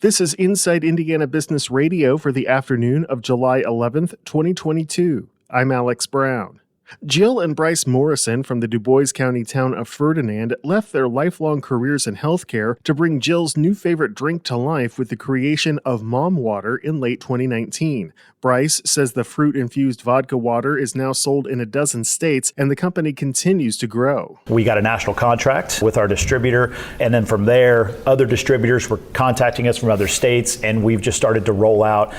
This is Inside Indiana Business Radio for the afternoon of July 11th, 2022. I'm Alex Brown. Jill and Bryce Morrison from the Du Bois County town of Ferdinand left their lifelong careers in healthcare to bring Jill's new favorite drink to life with the creation of Mom Water in late 2019. Bryce says the fruit-infused vodka water is now sold in a dozen states, and the company continues to grow. We got a national contract with our distributor, and then from there, other distributors were contacting us from other states, and we've just started to roll out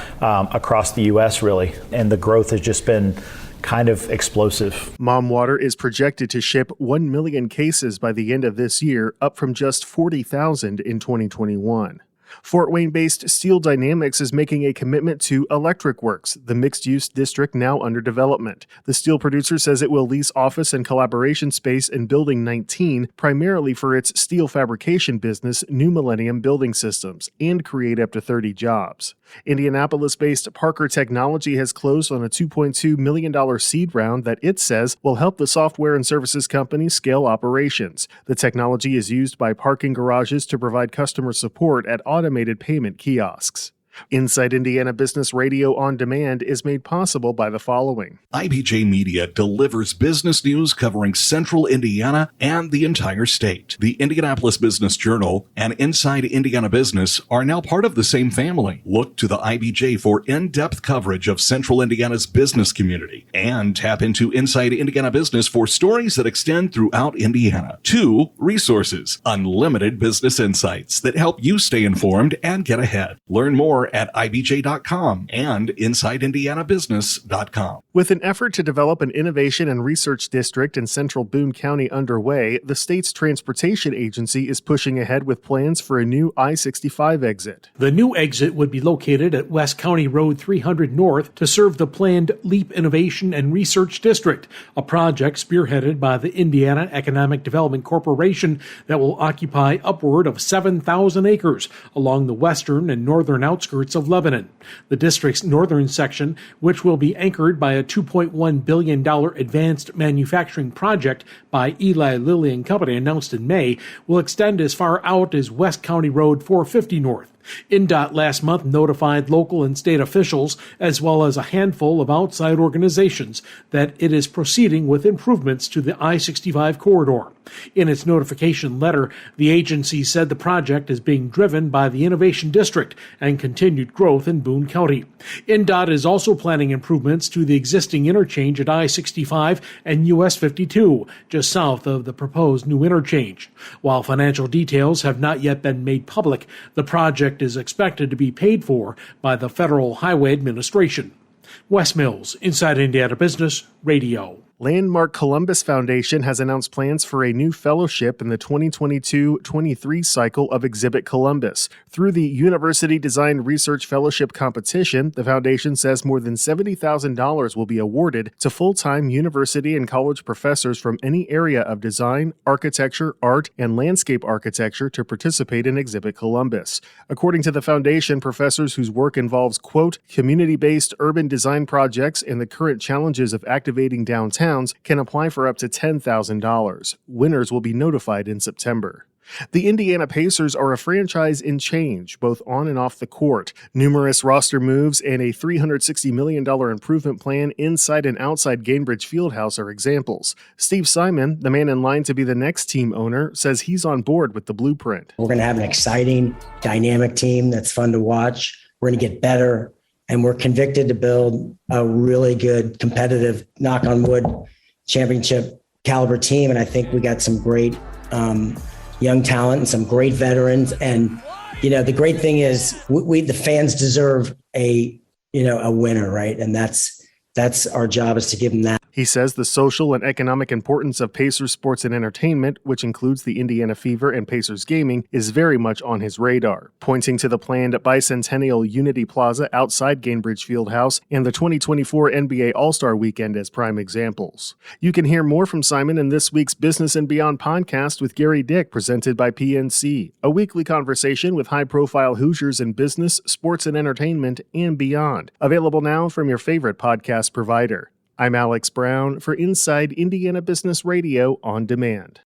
across the U.S., really, and the growth has just been kind of explosive. Mom Water is projected to ship 1 million cases by the end of this year, up from just 40,000 in 2021. Fort Wayne-based Steel Dynamics is making a commitment to Electric Works, the mixed-use district now under development. The steel producer says it will lease office and collaboration space in Building 19, primarily for its steel fabrication business, New Millennium Building Systems, and create up to 30 jobs. Indianapolis-based Parker Technology has closed on a $2.2 million seed round that it says will help the software and services company scale operations. The technology is used by parking garages to provide customer support at automated payment kiosks. Inside Indiana Business Radio on Demand is made possible by the following. IBJ Media delivers business news covering central Indiana and the entire state. The Indianapolis Business Journal and Inside Indiana Business are now part of the same family. Look to the IBJ for in-depth coverage of central Indiana's business community and tap into Inside Indiana Business for stories that extend throughout Indiana. 2 resources, unlimited business insights that help you stay informed and get ahead. Learn more at ibj.com and insideindianabusiness.com. With an effort to develop an innovation and research district in central Boone County underway, the state's transportation agency is pushing ahead with plans for a new I-65 exit. The new exit would be located at West County Road 300 North to serve the planned LEAP Innovation and Research District, a project spearheaded by the Indiana Economic Development Corporation that will occupy upward of 7,000 acres along the western and northern outskirts of Lebanon. The district's northern section, which will be anchored by a $2.1 billion advanced manufacturing project by Eli Lilly and Company announced in May, will extend as far out as West County Road 450 North. INDOT last month notified local and state officials, as well as a handful of outside organizations, that it is proceeding with improvements to the I-65 corridor. In its notification letter, the agency said the project is being driven by the Innovation District and continued growth in Boone County. INDOT is also planning improvements to the existing interchange at I-65 and US 52, just south of the proposed new interchange. While financial details have not yet been made public, the project is expected to be paid for by the Federal Highway Administration. Wes Mills, Inside Indiana Business Radio. Landmark Columbus Foundation has announced plans for a new fellowship in the 2022-23 cycle of Exhibit Columbus. Through the University Design Research Fellowship Competition, the foundation says more than $70,000 will be awarded to full-time university and college professors from any area of design, architecture, art, and landscape architecture to participate in Exhibit Columbus. According to the foundation, professors whose work involves, quote, community-based urban design projects and the current challenges of activating downtown can apply for up to $10,000. Winners will be notified in September. The Indiana Pacers are a franchise in change, both on and off the court. Numerous roster moves and a $360 million improvement plan inside and outside Gainbridge Fieldhouse are examples. Steve Simon, the man in line to be the next team owner, says he's on board with the blueprint. We're going to have an exciting, dynamic team that's fun to watch. We're going to get better. And we're convicted to build a really good, competitive, knock on wood, championship caliber team. And I think we got some great young talent and some great veterans. And, the great thing is the fans deserve a winner, right? And that's our job, is to give them that. He says the social and economic importance of Pacers sports and entertainment, which includes the Indiana Fever and Pacers Gaming, is very much on his radar, pointing to the planned Bicentennial Unity Plaza outside Gainbridge Fieldhouse and the 2024 NBA All-Star Weekend as prime examples. You can hear more from Simon in this week's Business and Beyond podcast with Gary Dick, presented by PNC, a weekly conversation with high-profile Hoosiers in business, sports and entertainment, and beyond. Available now from your favorite podcast provider. I'm Alex Brown for Inside Indiana Business Radio on Demand.